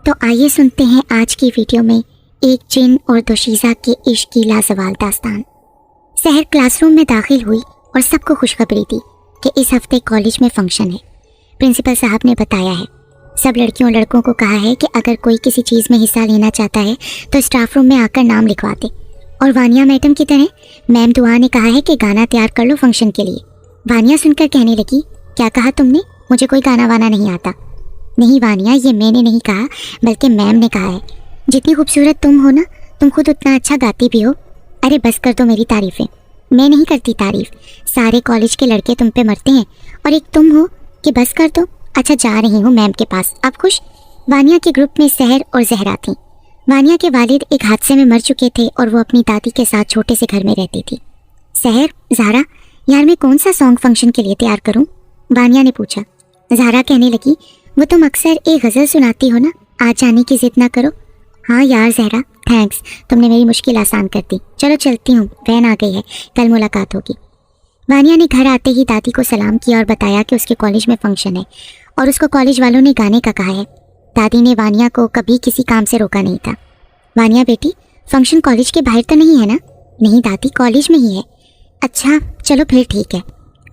तो आइए सुनते हैं आज की वीडियो में एक जिन और दोशीज़ा के इश्क की लाजवाल दास्तान। सहर क्लासरूम में दाखिल हुई और सबको खुशखबरी दी कि इस हफ्ते कॉलेज में फंक्शन है। प्रिंसिपल साहब ने बताया है, सब लड़कियों लड़कों को कहा है कि अगर कोई किसी चीज़ में हिस्सा लेना चाहता है तो स्टाफ रूम में आकर नाम लिखवा दे। और वानिया मैडम की तरह मैम दुआ ने कहा है कि गाना तैयार कर लो फंक्शन के लिए। वानिया सुनकर कहने लगी, क्या कहा तुमने? मुझे कोई गाना वाना नहीं आता। नहीं वानिया, ये मैंने नहीं कहा बल्कि मैम ने कहा है। जितनी खूबसूरत तुम हो ना, तुम खुद उतना अच्छा गाती भी हो। अरे बस कर दो मेरी तारीफ़ें। मैं नहीं करती तारीफ़, सारे कॉलेज के लड़के तुम पे मरते हैं और एक तुम हो कि बस कर दो। अच्छा जा रही हूँ मैम के पास, आप खुश? वानिया के ग्रुप में सहर और जहरा थी। वानिया के वालिद एक हादसे में मर चुके थे और वो अपनी दादी के साथ छोटे से घर में रहती थी। सहर, ज़ारा, यार मैं कौन सा सॉन्ग फंक्शन के लिए तैयार करूँ? वानिया ने पूछा। ज़ारा कहने लगी, वो तुम अक्सर एक गज़ल सुनाती हो ना, आज जाने की जिद ना करो। हाँ यार ज़हरा, थैंक्स, तुमने मेरी मुश्किल आसान कर दी। चलो चलती हूँ, वैन आ गई है, कल मुलाकात होगी। वानिया ने घर आते ही दादी को सलाम किया और बताया कि उसके कॉलेज में फंक्शन है और उसको कॉलेज वालों ने गाने का कहा है। दादी ने वानिया को कभी किसी काम से रोका नहीं था। वानिया बेटी, फंक्शन कॉलेज के बाहर तो नहीं है ना? नहीं दादी, कॉलेज में ही है। अच्छा चलो फिर ठीक है।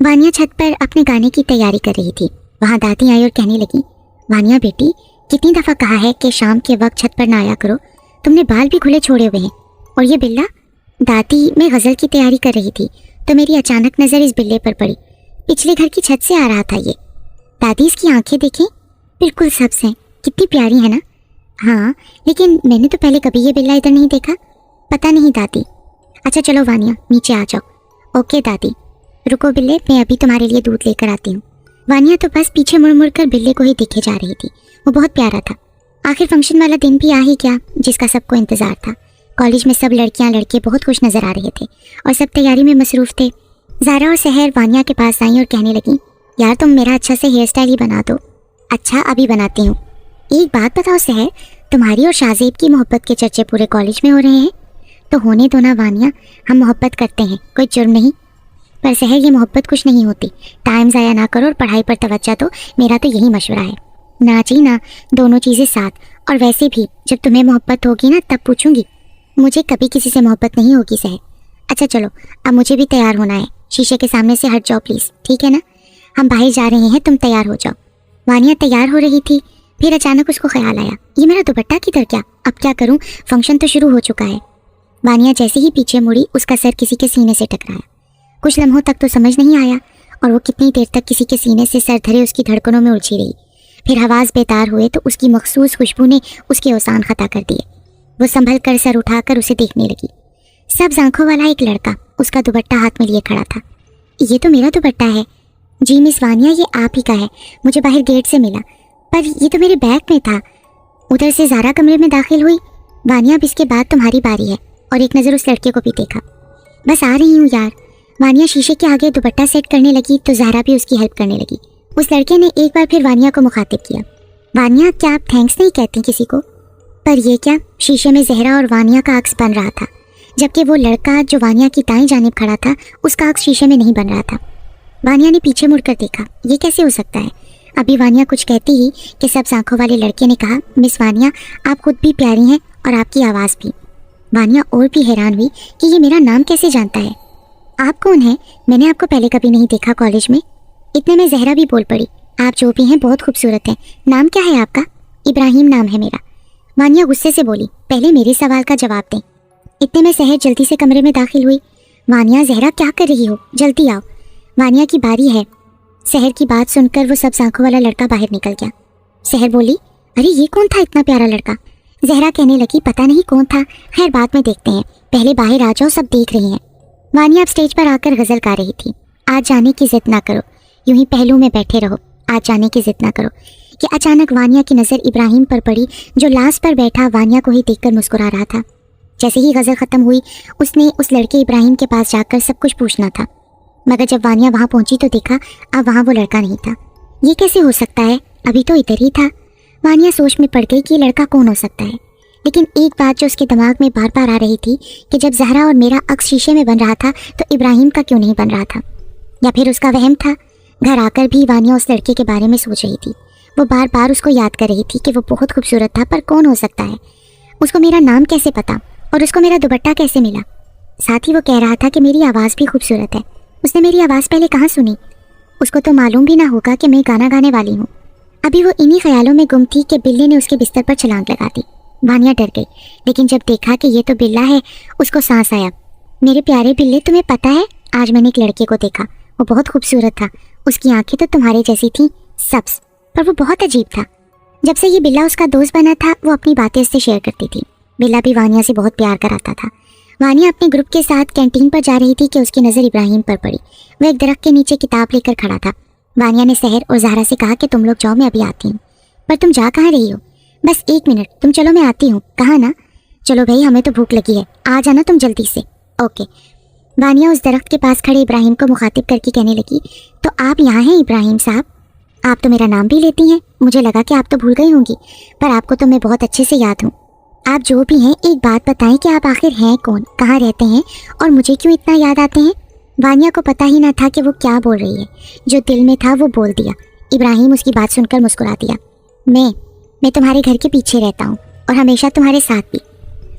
वानिया छत पर अपने गाने की तैयारी कर रही थी। वहाँ दादी आई और कहने लगी, वानिया बेटी, कितनी दफ़ा कहा है कि शाम के वक्त छत पर ना आया करो, तुमने बाल भी खुले छोड़े हुए हैं। और ये बिल्ला? दादी, मैं गज़ल की तैयारी कर रही थी तो मेरी अचानक नज़र इस बिल्ले पर पड़ी। पिछले घर की छत से आ रहा था ये। दादी इसकी आंखें देखें, बिल्कुल सब्ज़ हैं, कितनी प्यारी है ना? हाँ, लेकिन मैंने तो पहले कभी ये बिल्ला इधर नहीं देखा। पता नहीं दादी। अच्छा चलो वानिया, नीचे आ जाओ। ओके दादी। रुको बिल्ले, मैं अभी तुम्हारे लिए दूध लेकर आती हूँ। वानिया तो बस पीछे मुड़ मुड़ कर बिल्ले को ही देखे जा रही थी। वो बहुत प्यारा था। आखिर फंक्शन वाला दिन भी आ ही गया जिसका सबको इंतज़ार था। कॉलेज में सब लड़कियां लड़के बहुत खुश नज़र आ रहे थे और सब तैयारी में मसरूफ़ थे। ज़ारा और सहर वानिया के पास आई और कहने लगी, यार तुम मेरा अच्छा से हेयर स्टाइल ही बना दो। अच्छा अभी बनाती हूँ। एक बात बताओ सहर, तुम्हारी और शाहज़ेब की मोहब्बत के चर्चे पूरे कॉलेज में हो रहे हैं। तो होने दो ना वानिया, हम मोहब्बत करते हैं, कोई जुर्म नहीं। पर सहर, ये मोहब्बत कुछ नहीं होती। टाइम ज़ाया ना करो और पढ़ाई पर तवज्जो दो, मेरा तो यही मशवरा है। ना जी ना, दोनों चीज़ें साथ। और वैसे भी जब तुम्हें मोहब्बत होगी ना तब पूछूंगी। मुझे कभी किसी से मोहब्बत नहीं होगी सहर। अच्छा चलो, अब मुझे भी तैयार होना है। शीशे के सामने से हट जाओ प्लीज़, ठीक है ना? हम बाहर जा रहे हैं, तुम तैयार हो जाओ। वानिया तैयार हो रही थी, फिर अचानक उसको ख्याल आया, ये मेरा दुपट्टा किधर गया? अब क्या करूँ, फंक्शन तो शुरू हो चुका है। वानिया जैसे ही पीछे मुड़ी, उसका सर किसी के सीने से टकराया। कुछ लम्हों तक तो समझ नहीं आया और वो कितनी देर तक किसी के सीने से सर धरे उसकी धड़कनों में उलझी रही। फिर हवास बेतार हुए तो उसकी मखसूस खुशबू ने उसके औसान खता कर दिए। वो संभल कर सर उठाकर उसे देखने लगी। सब आंखों वाला एक लड़का उसका दुपट्टा हाथ में लिए खड़ा था। ये तो मेरा दुपट्टा है। जी मिस वानिया, ये आप ही का है, मुझे बाहर गेट से मिला, पर ये तो मेरे बैग में था। उधर से ज़ारा कमरे में दाखिल हुई। वानिया, अब इसके बाद तुम्हारी बारी है। और एक नज़र उस लड़के को भी देखा। बस आ रही हूँ यार। वानिया शीशे के आगे दुपट्टा सेट करने लगी तो ज़ारा भी उसकी हेल्प करने लगी। उस लड़के ने एक बार फिर वानिया को मुखातिब किया, वानिया क्या आप थैंक्स नहीं कहती किसी को? पर ये क्या? शीशे में ज़हरा और वानिया का अक्स बन रहा था, जबकि वो लड़का जो वानिया की दाईं जानिब खड़ा था उसका अक्स शीशे में नहीं बन रहा था। वानिया ने पीछे मुड़कर देखा, ये कैसे हो सकता है? अभी वानिया कुछ कहती ही कि सब आंखों वाले लड़के ने कहा, मिस वानिया आप खुद भी प्यारी हैं और आपकी आवाज़ भी। वानिया और भी हैरान हुई कि ये मेरा नाम कैसे जानता है। आप कौन हैं? मैंने आपको पहले कभी नहीं देखा कॉलेज में। इतने में ज़हरा भी बोल पड़ी, आप जो भी हैं बहुत खूबसूरत हैं। नाम क्या है आपका? इब्राहिम नाम है मेरा। वानिया गुस्से से बोली, पहले मेरे सवाल का जवाब दें। इतने में सहर जल्दी से कमरे में दाखिल हुई। वानिया, ज़हरा क्या कर रही हो? जल्दी आओ, वानिया की बारी है। सहर की बात सुनकर वो सब आंखों वाला लड़का बाहर निकल गया। सहर बोली, अरे ये कौन था इतना प्यारा लड़का? ज़हरा कहने लगी, पता नहीं कौन था, खैर बाद में देखते हैं, पहले बाहर आ जाओ, सब देख रही हैं। वानिया अब स्टेज पर आकर गज़ल गा रही थी। आज जाने की जिद ना करो, यूं ही पहलू में बैठे रहो, आज जाने की जिद ना करो। कि अचानक वानिया की नज़र इब्राहिम पर पड़ी जो लास्ट पर बैठा वानिया को ही देखकर मुस्कुरा रहा था। जैसे ही गज़ल ख़त्म हुई उसने उस लड़के इब्राहिम के पास जाकर सब कुछ पूछना था, मगर जब वानिया वहाँ पहुँची तो देखा अब वहाँ वो लड़का नहीं था। ये कैसे हो सकता है, अभी तो इधर ही था। वानिया सोच में पड़ गई कि ये लड़का कौन हो सकता है। लेकिन एक बात जो उसके दिमाग में बार बार आ रही थी कि जब ज़हरा और मेरा अक्स शीशे में बन रहा था तो इब्राहिम का क्यों नहीं बन रहा था, या फिर उसका वहम था। घर आकर भी वानिया उस लड़के के बारे में सोच रही थी। वो बार बार उसको याद कर रही थी कि वो बहुत खूबसूरत था, पर कौन हो सकता है, उसको मेरा नाम कैसे पता और उसको मेरा दुपट्टा कैसे मिला। साथ ही वो कह रहा था कि मेरी आवाज़ भी खूबसूरत है। उसने मेरी आवाज़ पहले कहाँ सुनी? उसको तो मालूम भी ना होगा कि मैं गाना गाने वाली हूँ। अभी वो इन्हीं ख्यालों में गुम थी कि बिल्ली ने उसके बिस्तर पर छलांग लगा दी। वानिया डर गई, लेकिन जब देखा कि ये तो बिल्ला है, उसको सांस आया। मेरे प्यारे बिल्ले, तुम्हें पता है आज मैंने एक लड़के को देखा, वो बहुत खूबसूरत था। उसकी आंखें तो तुम्हारे जैसी थी, सब्ज, पर वो बहुत अजीब था। जब से ये बिल्ला उसका दोस्त बना था, वो अपनी बातें उससे शेयर करती थी। बिल्ला भी वानिया से बहुत प्यार कराता था। वानिया अपने ग्रुप के साथ कैंटीन पर जा रही थी कि उसकी नज़र इब्राहिम पर पड़ी। वह एक दरख्त के नीचे किताब लेकर खड़ा था। वानिया ने सहर और ज़हरा से कहा कि तुम लोग जाओ, मैं अभी आती हूँ। पर तुम जा कहाँ रही हो? बस 1 मिनट, तुम चलो, मैं आती हूँ। कहा ना? चलो भाई, हमें तो भूख लगी है, आ जाना तुम जल्दी से। ओके। वानिया उस दरख्त के पास खड़े इब्राहिम को मुखातिब करके कहने लगी, तो आप यहाँ हैं इब्राहिम साहब? आप तो मेरा नाम भी लेती हैं। मुझे लगा कि आप तो भूल गई होंगी, पर आपको तो मैं बहुत अच्छे से याद हूँ। आप जो भी हैं, एक बात बताएं कि आप आखिर हैं कौन, कहाँ रहते हैं और मुझे क्यों इतना याद आते हैं? वानिया को पता ही ना था कि वो क्या बोल रही है। जो दिल में था वो बोल दिया। इब्राहिम उसकी बात सुनकर मुस्कुरा दिया। मैं तुम्हारे घर के पीछे रहता हूँ और हमेशा तुम्हारे साथ भी।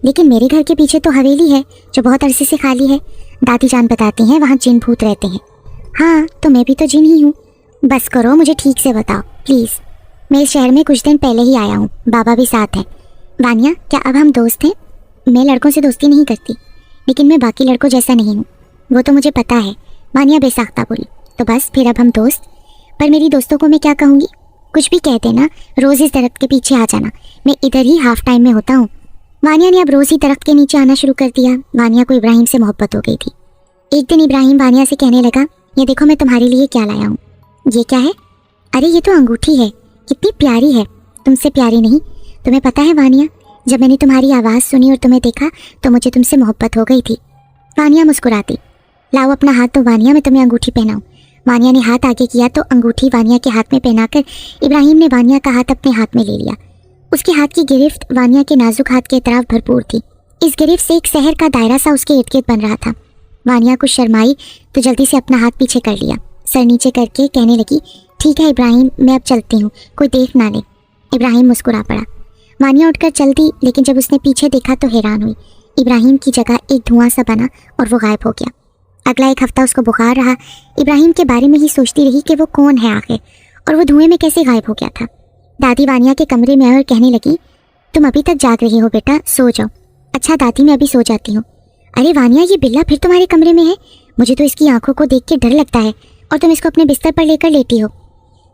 लेकिन मेरे घर के पीछे तो हवेली है जो बहुत अरसे से खाली है। दादी जान बताती हैं वहाँ जिन भूत रहते हैं। हाँ, तो मैं भी तो जिन ही हूँ। बस करो, मुझे ठीक से बताओ प्लीज़। मैं इस शहर में कुछ दिन पहले ही आया हूँ, बाबा भी साथ है। वानिया, क्या अब हम दोस्त हैं? मैं लड़कों से दोस्ती नहीं करती, लेकिन मैं बाकी लड़कों जैसा नहीं हूँ, वो तो मुझे पता है। वानिया बेसाख्ता बोली। तो बस फिर अब हम दोस्त? पर मेरी दोस्तों को मैं क्या कहूँगी? कुछ भी कह देना, रोज़ इस दरख्त के पीछे आ जाना, मैं इधर ही हाफ टाइम में होता हूँ। वानिया ने अब रोज़ ही दरख्त के नीचे आना शुरू कर दिया। वानिया को इब्राहिम से मोहब्बत हो गई थी। एक दिन इब्राहिम वानिया से कहने लगा, ये देखो मैं तुम्हारे लिए क्या लाया हूँ। ये क्या है? अरे ये तो अंगूठी है, कितनी प्यारी है। तुमसे प्यारी नहीं। तुम्हें पता है वानिया, जब मैंने तुम्हारी आवाज़ सुनी और तुम्हें देखा तो मुझे तुमसे मोहब्बत हो गई थी। वानिया मुस्कुराती। लाओ अपना हाथ तो वानिया, मैं तुम्हें अंगूठी पहनाऊँ। वानिया ने हाथ आगे किया तो अंगूठी वानिया के हाथ में पहनाकर इब्राहिम ने वानिया का हाथ अपने हाथ में ले लिया। उसके हाथ की गिरफ्त वानिया के नाजुक हाथ के तरफ भरपूर थी। इस गिरफ्त से एक शहर का दायरा सा उसके इर्द गिर्द बन रहा था। वानिया कुछ शर्माई तो जल्दी से अपना हाथ पीछे कर लिया। सर नीचे करके कहने लगी, ठीक है इब्राहिम, मैं अब चलती हूँ, कोई देख ना ले। इब्राहिम मुस्कुरा पड़ा। वानिया उठकर चल दी, लेकिन जब उसने पीछे देखा तो हैरान हुई। इब्राहिम की जगह एक धुआं सा बना और वो गायब हो गया। अगला 1 हफ्ता उसको बुखार रहा। इब्राहिम के बारे में ही सोचती रही कि वो कौन है आखिर, और वो धुएं में कैसे गायब हो गया था। दादी वानिया के कमरे में आई और कहने लगी, तुम अभी तक जाग रही हो बेटा, सो जाओ। अच्छा दादी, मैं अभी सो जाती हूँ। अरे वानिया, ये बिल्ला फिर तुम्हारे कमरे में है? मुझे तो इसकी आंखों को देख के डर लगता है, और तुम इसको अपने बिस्तर पर लेकर लेटी हो।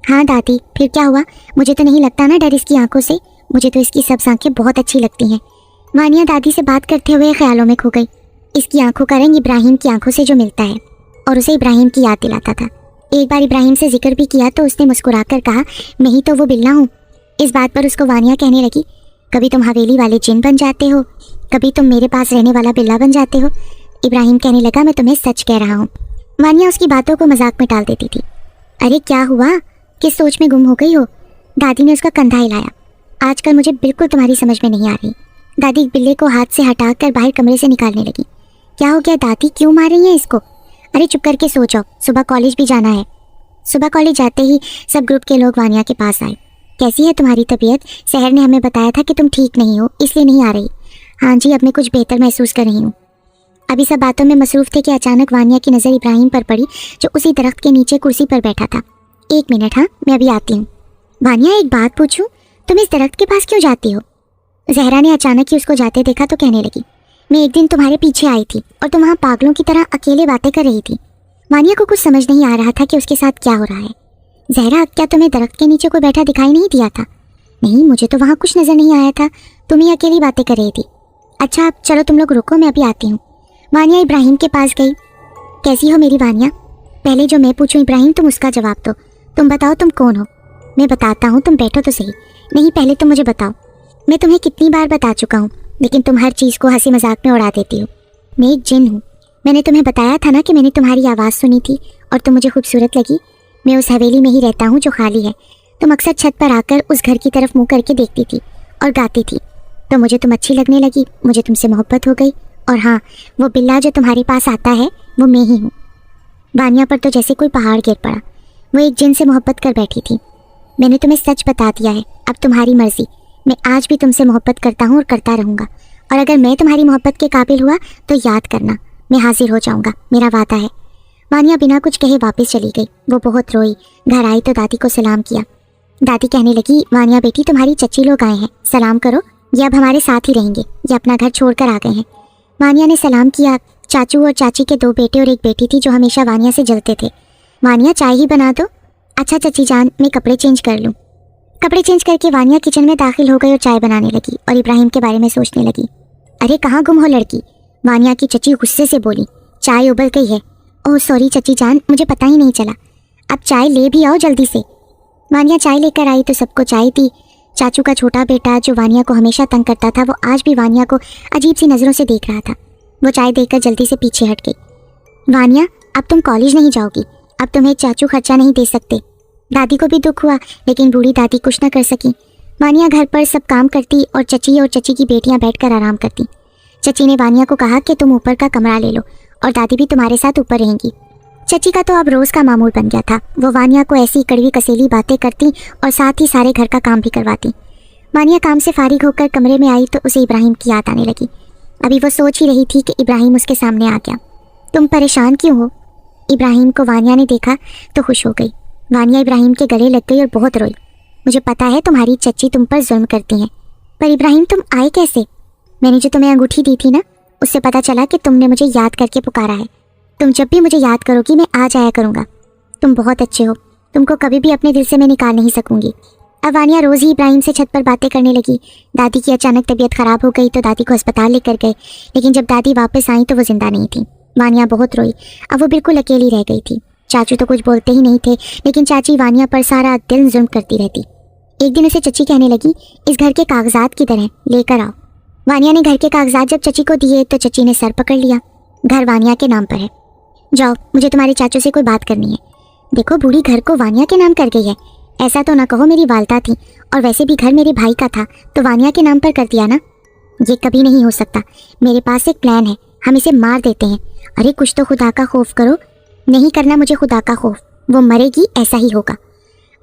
हाँ दादी, फिर क्या हुआ? मुझे तो नहीं लगता ना डर इसकी आंखों से, मुझे तो इसकी सब आंखें बहुत अच्छी लगती हैं। वानिया दादी से बात करते हुए ख्यालों में खो गई। इसकी आंखों का रंग इब्राहिम की आंखों से जो मिलता है और उसे इब्राहिम की याद दिलाता था। एक बार इब्राहिम से जिक्र भी किया तो उसने मुस्कुराकर कहा, मैं ही तो वो बिल्ला हूँ। इस बात पर उसको वानिया कहने लगी, कभी तुम हवेली वाले जिन बन जाते हो, कभी तुम मेरे पास रहने वाला बिल्ला बन जाते हो। इब्राहिम कहने लगा, मैं तुम्हें सच कह रहा हूँ। वानिया उसकी बातों को मजाक में टाल देती थी। अरे क्या हुआ, किस सोच में गुम हो गई हो? दादी ने उसका कंधा हिलाया। आजकल मुझे बिल्कुल तुम्हारी समझ में नहीं आ रही। दादी बिल्ले को हाथ से हटाकर बाहर कमरे से निकालने लगी। क्या हो गया दादी, क्यों मार रही हैं इसको? अरे चुप करके सो जाओ, सुबह कॉलेज भी जाना है। सुबह कॉलेज जाते ही सब ग्रुप के लोग वानिया के पास आए। कैसी है तुम्हारी तबीयत? सहर ने हमें बताया था कि तुम ठीक नहीं हो, इसलिए नहीं आ रही। हाँ जी, अब मैं कुछ बेहतर महसूस कर रही हूँ। अभी सब बातों में मसरूफ थे कि अचानक वानिया की नज़र इब्राहिम पर पड़ी, जो उसी दरख्त के नीचे कुर्सी पर बैठा था। 1 मिनट, हाँ मैं अभी आती हूँ। वानिया, एक बात पूछूं, तुम इस दरख्त के पास क्यों जाती हो? जहरा ने अचानक ही उसको जाते देखा तो कहने लगी, मैं एक दिन तुम्हारे पीछे आई थी और तुम वहाँ पागलों की तरह अकेले बातें कर रही थी। वानिया को कुछ समझ नहीं आ रहा था कि उसके साथ क्या हो रहा है। जहरा, क्या तुम्हें दरख्त के नीचे कोई बैठा दिखाई नहीं दिया था? नहीं, मुझे तो वहाँ कुछ नज़र नहीं आया था, तुम ही अकेली बातें कर रही थी। अच्छा अब चलो तुम लोग रुको, मैं अभी आती हूँ। वानिया इब्राहिम के पास गई। कैसी हो मेरी वानिया? पहले जो मैं पूछूं इब्राहिम, तुम उसका जवाब दो। तुम बताओ तुम कौन हो? मैं बताता हूँ, तुम बैठो तो सही। नहीं, पहले तुम मुझे बताओ। मैं तुम्हें कितनी बार बता चुका हूँ, लेकिन तुम हर चीज़ को हंसी मजाक में उड़ा देती हो। मैं एक जिन हूँ। मैंने तुम्हें बताया था ना कि मैंने तुम्हारी आवाज़ सुनी थी और तुम मुझे खूबसूरत लगी। मैं उस हवेली में ही रहता हूँ जो खाली है। तुम अक्सर छत पर आकर उस घर की तरफ मुँह करके देखती थी और गाती थी, तो मुझे तुम अच्छी लगने लगी, मुझे तुमसे मोहब्बत हो गई। और हाँ, वो बिल्ला जो तुम्हारे पास आता है वो मैं ही हूँ। वानिया पर तो जैसे कोई पहाड़ गिर पड़ा। वो एक जिन से मोहब्बत कर बैठी थी। मैंने तुम्हें सच बता दिया है, अब तुम्हारी मर्जी। मैं आज भी तुमसे मोहब्बत करता हूँ और करता रहूँगा, और अगर मैं तुम्हारी मोहब्बत के काबिल हुआ तो याद करना, मैं हाजिर हो जाऊँगा, मेरा वादा है। वानिया बिना कुछ कहे वापस चली गई। वो बहुत रोई। घर आई तो दादी को सलाम किया। दादी कहने लगी, वानिया बेटी, तुम्हारी चची लोग आए हैं, सलाम करो, ये अब हमारे साथ ही रहेंगे, ये अपना घर छोड़कर आ गए हैं। वानिया ने सलाम किया। चाचू और चाची के 2 बेटे और एक बेटी थी जो हमेशा वानिया से जलते थे। वानिया, चाय ही बना दो। अच्छा चची जान, मैं कपड़े चेंज कर लूँ। कपड़े चेंज करके वानिया किचन में दाखिल हो गई और चाय बनाने लगी और इब्राहिम के बारे में सोचने लगी। अरे कहाँ गुम हो लड़की, वानिया की चची गुस्से से बोली। चाय उबल गई है। ओह सॉरी चची जान, मुझे पता ही नहीं चला। अब चाय ले भी आओ जल्दी से। वानिया चाय लेकर आई तो सबको चाय दी। चाचू का छोटा बेटा जो वानिया को हमेशा तंग करता था, वो आज भी वानिया को अजीब सी नज़रों से देख रहा था। वो चाय देकर जल्दी से पीछे हट गई। वानिया, अब तुम कॉलेज नहीं जाओगी, अब तुम्हें चाचू खर्चा नहीं दे सकते। दादी को भी दुख हुआ, लेकिन बूढ़ी दादी कुछ न कर सकी। वानिया घर पर सब काम करती और चची की बेटियां बैठकर आराम करती। चची ने वानिया को कहा कि तुम ऊपर का कमरा ले लो और दादी भी तुम्हारे साथ ऊपर रहेंगी। चची का तो अब रोज़ का मामूल बन गया था। वो वानिया को ऐसी कड़वी कसेली बातें करती और साथ ही सारे घर का काम भी करवाती। वानिया काम से फारिग होकर कमरे में आई तो उसे इब्राहिम की याद आने लगी। अभी वो सोच ही रही थी कि इब्राहिम उसके सामने आ गया। तुम परेशान क्यों हो? इब्राहिम को वानिया ने देखा तो खुश हो गई। वानिया इब्राहिम के गले लग गई और बहुत रोई। मुझे पता है तुम्हारी चची तुम पर जुल्म करती हैं, पर इब्राहिम तुम आए कैसे? मैंने जो तुम्हें अंगूठी दी थी ना, उससे पता चला कि तुमने मुझे याद करके पुकारा है। तुम जब भी मुझे याद करोगी मैं आ जाया करूँगा। तुम बहुत अच्छे हो, तुमको कभी भी अपने दिल से मैं निकाल नहीं सकूंगी। अब वानिया रोज़ ही इब्राहिम से छत पर बातें करने लगी। दादी की अचानक तबीयत ख़राब हो गई तो दादी को अस्पताल लेकर गए, लेकिन जब दादी वापस आई तो वो जिंदा नहीं थी। वानिया बहुत रोई। अब वो बिल्कुल अकेली रह गई थी। चाचू तो कुछ बोलते ही नहीं थे, लेकिन चाची वानिया पर सारा दिन जुल्म करती रहती। एक दिन उसे चची कहने लगी, इस घर के कागजात किधर हैं, लेकर आओ। वानिया ने घर के कागजात जब चची को दिए तो चची ने सर पकड़ लिया। घर वानिया के नाम पर है, जाओ, मुझे तुम्हारे चाचू से कोई बात करनी है। देखो बूढ़ी घर को वानिया के नाम कर गई है, ऐसा तो ना कहो मेरी वालदा थी, और वैसे भी घर मेरे भाई का था तो वानिया के नाम पर कर दिया ना। ये कभी नहीं हो सकता, मेरे पास एक प्लान है, हम इसे मार देते हैं। अरे कुछ तो खुदा का खौफ करो। नहीं करना मुझे खुदा का खौफ, वो मरेगी, ऐसा ही होगा।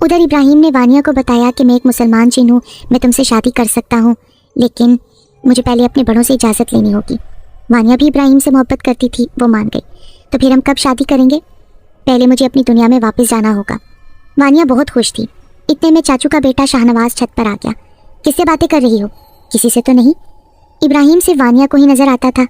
उधर इब्राहिम ने वानिया को बताया कि मैं एक मुसलमान जिन हूँ, मैं तुमसे शादी कर सकता हूँ, लेकिन मुझे पहले अपने बड़ों से इजाज़त लेनी होगी। वानिया भी इब्राहिम से मोहब्बत करती थी, वो मान गई। तो फिर हम कब शादी करेंगे? पहले मुझे अपनी दुनिया में वापस जाना होगा। वानिया बहुत खुश थी। इतने में चाचू का बेटा शाहनवाज छत पर आ गया। किससे बातें कर रही हो? किसी से तो नहीं। इब्राहिम सिर्फ वानिया को ही नजर आता था।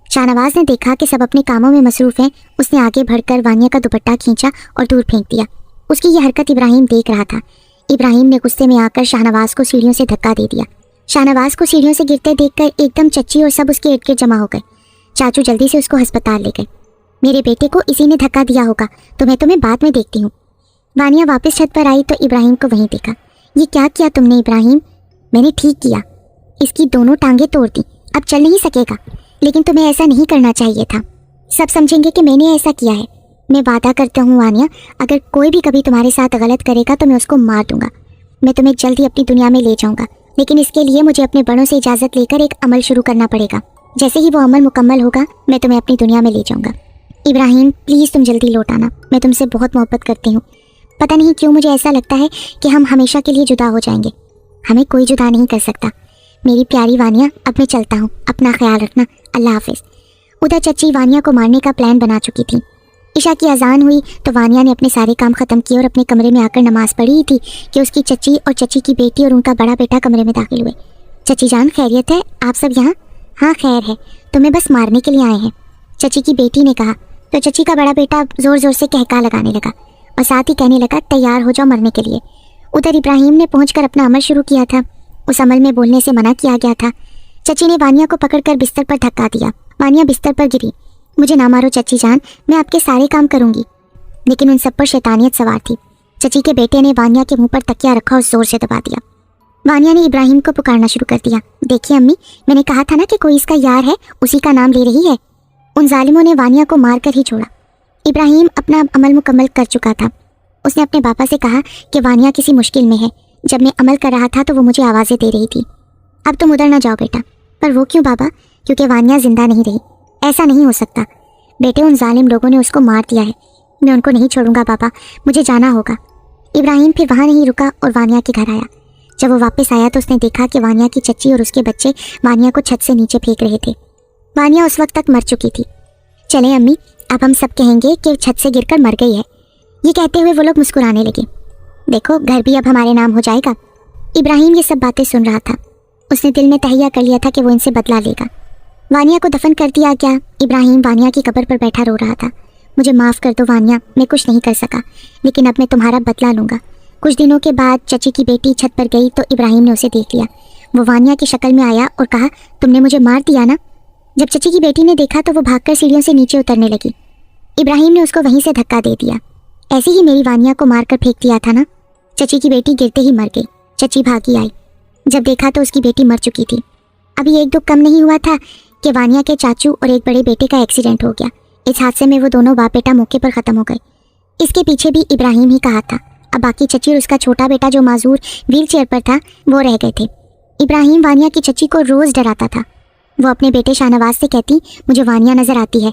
शाहनवाज ने देखा कि सब अपने कामों में मसरूफ़ हैं। उसने आगे बढ़कर वानिया का दुपट्टा खींचा और दूर फेंक दिया। उसकी यह हरकत इब्राहिम देख रहा था। इब्राहिम ने गुस्से में आकर शाहनवाज को सीढ़ियों से धक्का दे दिया। शाहनवाज को सीढ़ियों से गिरते देखकर एकदम चच्ची और सब उसके इर्द गिर्द जमा हो गए। चाचू जल्दी से उसको अस्पताल ले गए। मेरे बेटे को इसी ने धक्का दिया होगा, तो मैं तुम्हें बाद में देखती हूँ। वानिया वापस छत पर आई तो इब्राहिम को वहीं देखा। ये क्या किया तुमने इब्राहिम? मैंने ठीक किया, इसकी दोनों टांगें तोड़ दी, अब चल नहीं सकेगा। लेकिन तुम्हें ऐसा नहीं करना चाहिए था। सब समझेंगे कि मैंने ऐसा किया है। मैं वादा करता हूँ वानिया, अगर कोई भी कभी तुम्हारे साथ गलत करेगा तो मैं उसको मार दूंगा। मैं तुम्हें जल्द ही अपनी दुनिया में ले जाऊंगा, लेकिन इसके लिए मुझे अपने बड़ों से इजाज़त लेकर एक अमल शुरू करना पड़ेगा। जैसे ही वो अमल मुकम्मल होगा मैं तुम्हें अपनी दुनिया में ले जाऊंगा। इब्राहिम प्लीज़ तुम जल्दी लौट आना, मैं तुमसे बहुत मोहब्बत करती हूँ। पता नहीं क्यों मुझे ऐसा लगता है कि हम हमेशा के लिए जुदा हो जाएंगे। हमें कोई जुदा नहीं कर सकता। मेरी प्यारी वानिया, अब मैं चलता हूँ, अपना ख्याल रखना, अल्लाह हाफिज़। उधर चच्ची वानिया को मारने का प्लान बना चुकी थी। इशा की अजान हुई तो वानिया ने अपने सारे काम ख़त्म किए और अपने कमरे में आकर नमाज़ पढ़ी ही थी कि उसकी चच्ची और चच्ची की बेटी और उनका बड़ा बेटा कमरे में दाखिल हुए। चच्ची जान, खैरियत है? आप सब यहाँ? हाँ खैर है, तुम्हें बस मारने के लिए आए हैं, चच्ची की बेटी ने कहा। तो चच्ची का बड़ा बेटा ज़ोर ज़ोर से कहका लगाने लगा और साथ ही कहने लगा, तैयार हो जाओ मरने के लिए। उधर इब्राहिम ने पहुंचकर अपना अमल शुरू किया था। उस अमल में बोलने से मना किया गया था। चच्ची ने वानिया को पकड़कर बिस्तर पर धक्का दिया। वानिया बिस्तर पर गिरी। मुझे ना मारो चच्ची जान, मैं आपके सारे काम करूंगी। लेकिन उन सब पर शैतानियत सवार थी। चच्ची के बेटे ने वानिया के मुंह पर तकिया रखा और जोर से दबा दिया। वानिया ने इब्राहिम को पुकारना शुरू कर दिया। देखिए अम्मी, मैंने कहा था ना कि कोई इसका यार है, उसी का नाम ले रही है। उन जालिमों ने वानिया को मार कर ही छोड़ा। इब्राहिम अपना अमल मुकम्मल कर चुका था। उसने अपने पापा से कहा कि वानिया किसी मुश्किल में है। जब मैं अमल कर रहा था तो वो मुझे आवाज़ें दे रही थी, अब तुम उधर ना जाओ बेटा। पर वो क्यों बाबा? क्योंकि वानिया जिंदा नहीं रही। ऐसा नहीं हो सकता बेटे, उन जालिम लोगों ने उसको मार दिया है। मैं उनको नहीं छोड़ूंगा बाबा, मुझे जाना होगा। इब्राहिम फिर वहाँ नहीं रुका और वानिया के घर आया। जब वो वापस आया तो उसने देखा कि वानिया की चच्ची और उसके बच्चे वानिया को छत से नीचे फेंक रहे थे। वानिया उस वक्त तक मर चुकी थी। चलें अम्मी, अब हम सब कहेंगे कि छत से गिरकर मर गई है। ये कहते हुए वो लोग मुस्कुराने लगे। देखो, घर भी अब हमारे नाम हो जाएगा। इब्राहिम ये सब बातें सुन रहा था। उसने दिल में तहैया कर लिया था कि वो इनसे बदला लेगा। वानिया को दफन कर दिया गया। इब्राहिम वानिया की कब्र पर बैठा रो रहा था। मुझे माफ़ कर दो वानिया, मैं कुछ नहीं कर सका, लेकिन अब मैं तुम्हारा बदला लूँगा। कुछ दिनों के बाद चची की बेटी छत पर गई तो इब्राहिम ने उसे देख लिया। वो वानिया की शक्ल में आया और कहा, तुमने मुझे मार दिया ना। जब चची की बेटी ने देखा तो वो भागकर सीढ़ियों से नीचे उतरने लगी। इब्राहिम ने उसको वहीं से धक्का दे दिया। ऐसे ही मेरी वानिया को मारकर फेंक दिया था ना। चची की बेटी गिरते ही मर गई। चची भागी आई। जब देखा तो उसकी बेटी मर चुकी थी। अभी एक दुख कम नहीं हुआ था कि वानिया के चाचू और एक बड़े बेटे का एक्सीडेंट हो गया। इस हादसे में वो दोनों बाप बेटा मौके पर ख़त्म हो गए। इसके पीछे भी इब्राहिम ही का हाथ था। अब बाकी चची और उसका छोटा बेटा जो माजूर व्हील चेयर पर था वो रह गए थे। इब्राहिम वानिया की चची को रोज़ डराता था। वो अपने बेटे शाहनवाज से कहती, मुझे वानिया नज़र आती है।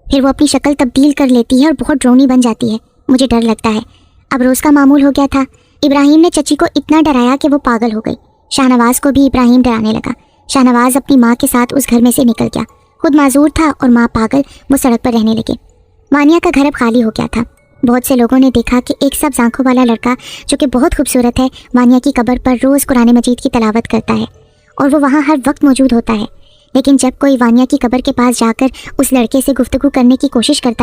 फिर वो अपनी शक्ल तब्दील कर लेती है और बहुत ड्रोनी बन जाती है। मुझे डर लगता है। अब रोज़ का मामूल हो गया था। इब्राहिम ने चची को इतना डराया कि वो पागल हो गई। शाहनवाज को भी इब्राहिम डराने लगा। शाहनवाज अपनी माँ के साथ उस घर में से निकल गया। खुद माजूर था और माँ पागल। वो सड़क पर रहने लगे। वानिया का घर अब खाली हो गया था। बहुत से लोगों ने देखा कि एक सब्ज़ आंखों वाला लड़का जो कि बहुत खूबसूरत है, वानिया की कब्र पर रोज़ कुरान मजीद की तलावत करता है और वो वहाँ हर वक्त मौजूद होता है। लेकिन जब कोई वानिया की कब्र के पास जाकर उस लड़के से गुफ्तगू करने की कोशिश करता है